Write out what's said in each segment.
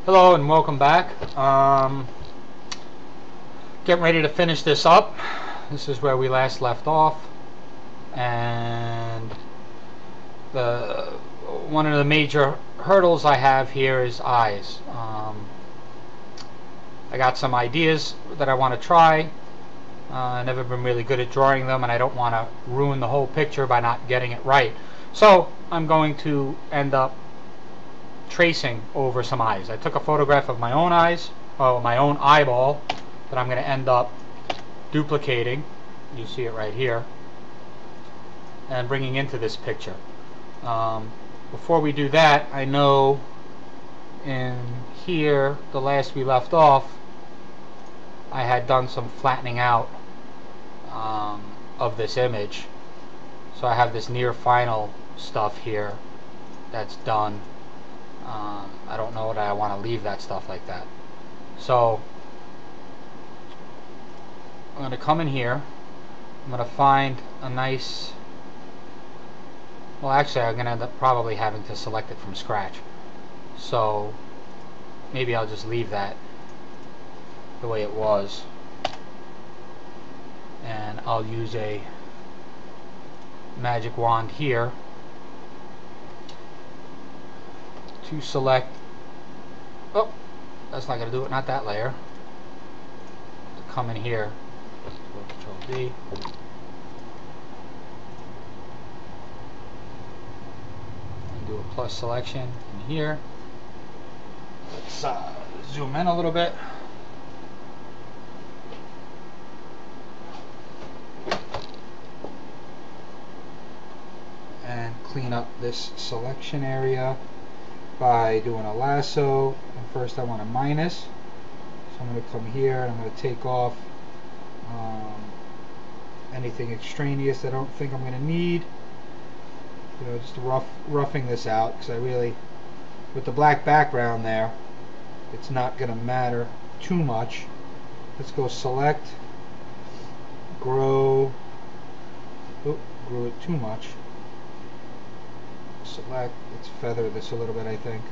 Hello and welcome back. Getting ready to finish this up. This is where we last left off, and one of the major hurdles I have here is eyes. I got some ideas that I want to try. I've never been really good at drawing them, and I don't want to ruin the whole picture by not getting it right. So I'm going to end up tracing over some eyes. I took a photograph of my own eyes, my own eyeball, that I'm going to end up duplicating. You see it right here, and bringing into this picture. Before we do that, I know in here, the last we left off, I had done some flattening out of this image. So I have this near final stuff here that's done. I don't know that I want to leave that stuff like that. So I'm going to come in here. I'm going to find a nice, well actually I'm going to end up probably having to select it from scratch. So maybe I'll just leave that the way it was, and I'll use a magic wand here to select, oh, that's not going to do it, not that layer. Come in here, Control D, and do a plus selection in here. Let's zoom in a little bit. And clean up this selection area by doing a lasso. And first I want a minus, so I'm going to come here and I'm going to take off anything extraneous that I don't think I'm going to need. You know, just roughing this out, because I really, with the black background there, it's not going to matter too much. Let's go select, grow. Oh, grew it too much. Select, let's feather this a little bit, I think.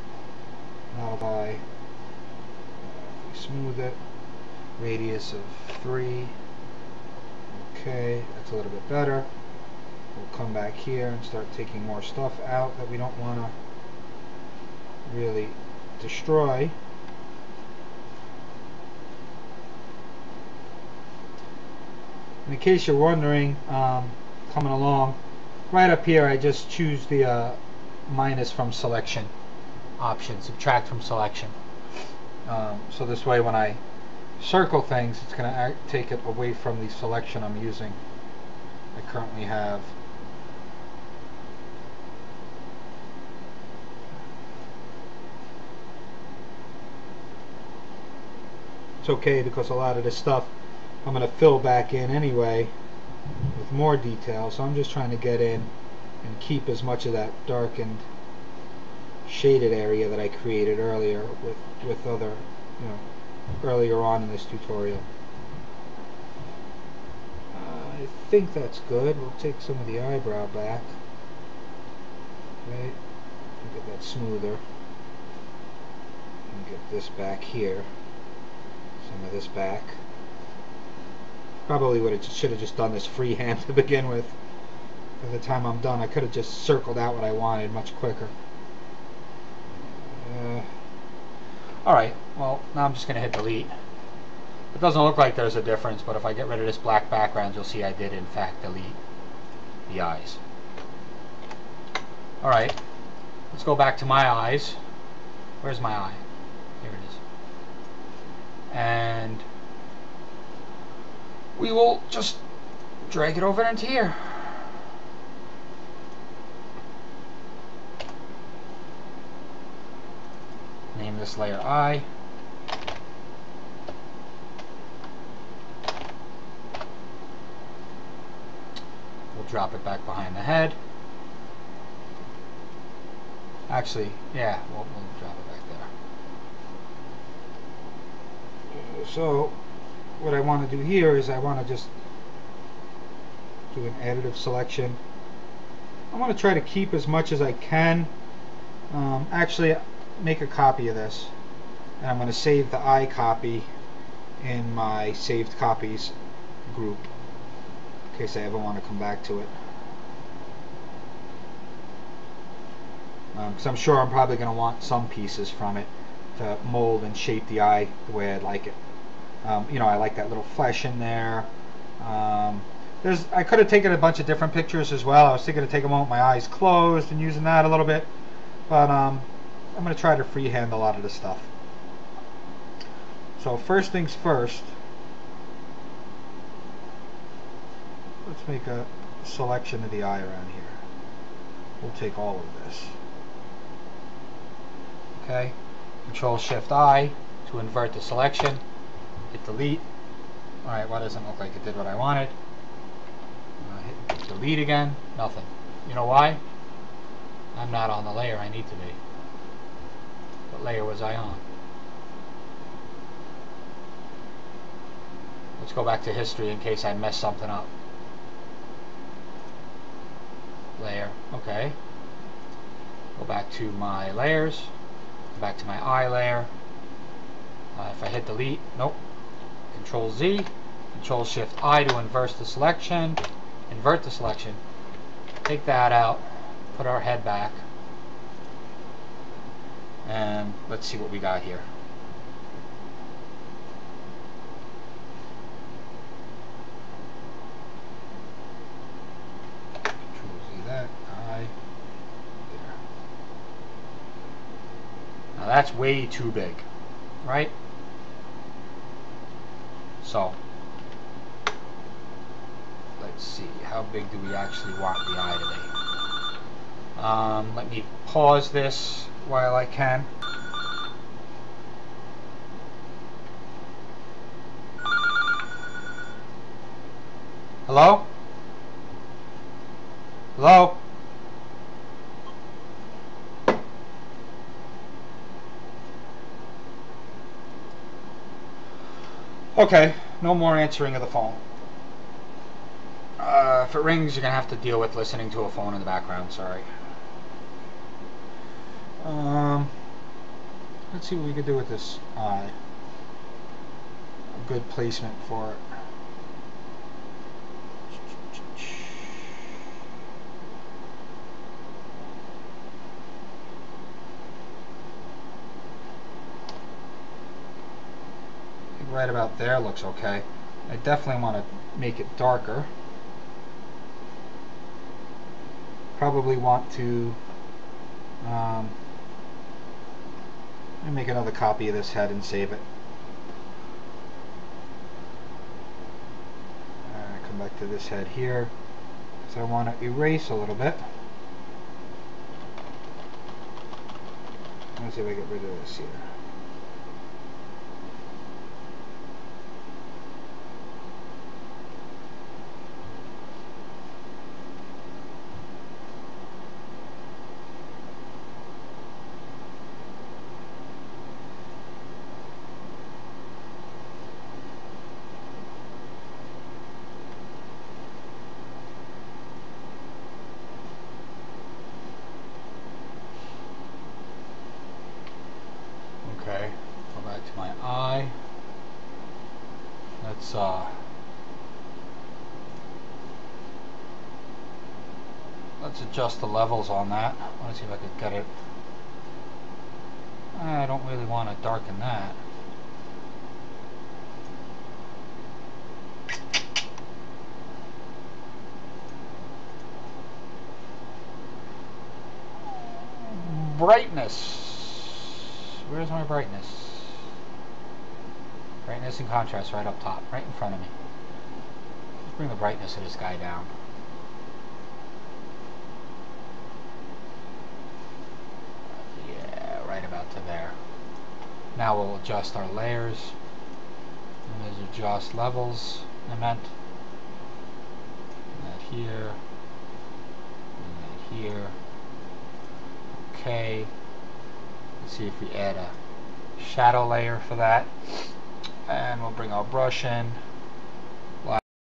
Now by smooth it, radius of 3. Okay, that's a little bit better. We'll come back here and start taking more stuff out that we don't want to really destroy. In case you're wondering, coming along, right up here I just choose the minus from selection option, subtract from selection. So this way when I circle things, it's going to take it away from the selection I'm using. I currently have. It's okay, because a lot of this stuff I'm going to fill back in anyway with more detail, so I'm just trying to get in and keep as much of that darkened shaded area that I created earlier with other, you know, earlier on in this tutorial. I think that's good. We'll take some of the eyebrow back. Right, get that smoother, and get this back here. Some of this back. Probably should have just done this freehand to begin with. By the time I'm done, I could have just circled out what I wanted much quicker. Alright, well, now I'm just going to hit delete. It doesn't look like there's a difference, but if I get rid of this black background, you'll see I did in fact delete the eyes. Alright, let's go back to my eyes. Where's my eye? Here it is. And we will just drag it over into here. Name this layer I. We'll drop it back behind the head. Actually, yeah, we'll drop it back there. So what I want to do here is I want to just do an additive selection. I want to try to keep as much as I can. Actually, make a copy of this. and I'm going to save the iCopy in my saved copies group in case I ever want to come back to it. Because I'm sure I'm probably going to want some pieces from it to mold and shape the eye the way I'd like it. You know, I like that little flesh in there. I could have taken a bunch of different pictures as well. I was thinking to take them out with my eyes closed and using that a little bit, but I'm going to try to freehand a lot of this stuff. So first things first, let's make a selection of the eye around here. We'll take all of this. Okay, Control Shift I to invert the selection. Hit delete. Alright, well, doesn't look like it did what I wanted. Hit delete again. Nothing. You know why? I'm not on the layer I need to be. What layer was I on? Let's go back to history in case I messed something up. Layer. Okay. Go back to my layers. Go back to my eye layer. If I hit delete, nope. Control Z, Control Shift I to invert the selection. Take that out. Put our head back. And let's see what we got here. Control Z that. I. There. Now that's way too big, right? So, let's see, how big do we actually want the eye to be? Let me pause this while I can. Hello? Hello? Okay, no more answering of the phone. If it rings, you're going to have to deal with listening to a phone in the background, sorry. Let's see what we can do with this eye. A good placement for it. Right about there looks okay. I definitely want to make it darker. Probably want to make another copy of this head and save it. Come back to this head here. So I want to erase a little bit. Let's see if I get rid of this here. Okay, go back to my eye. Let's adjust the levels on that. I want to see if I could get it. I don't really want to darken that. Brightness. Where's my brightness? Brightness and contrast right up top, right in front of me. Let's bring the brightness of this guy down. Yeah, right about to there. Now we'll adjust our layers. And there's adjust levels, I meant. And that here. And that here. Okay. Let's see if we add a shadow layer for that, and we'll bring our brush in.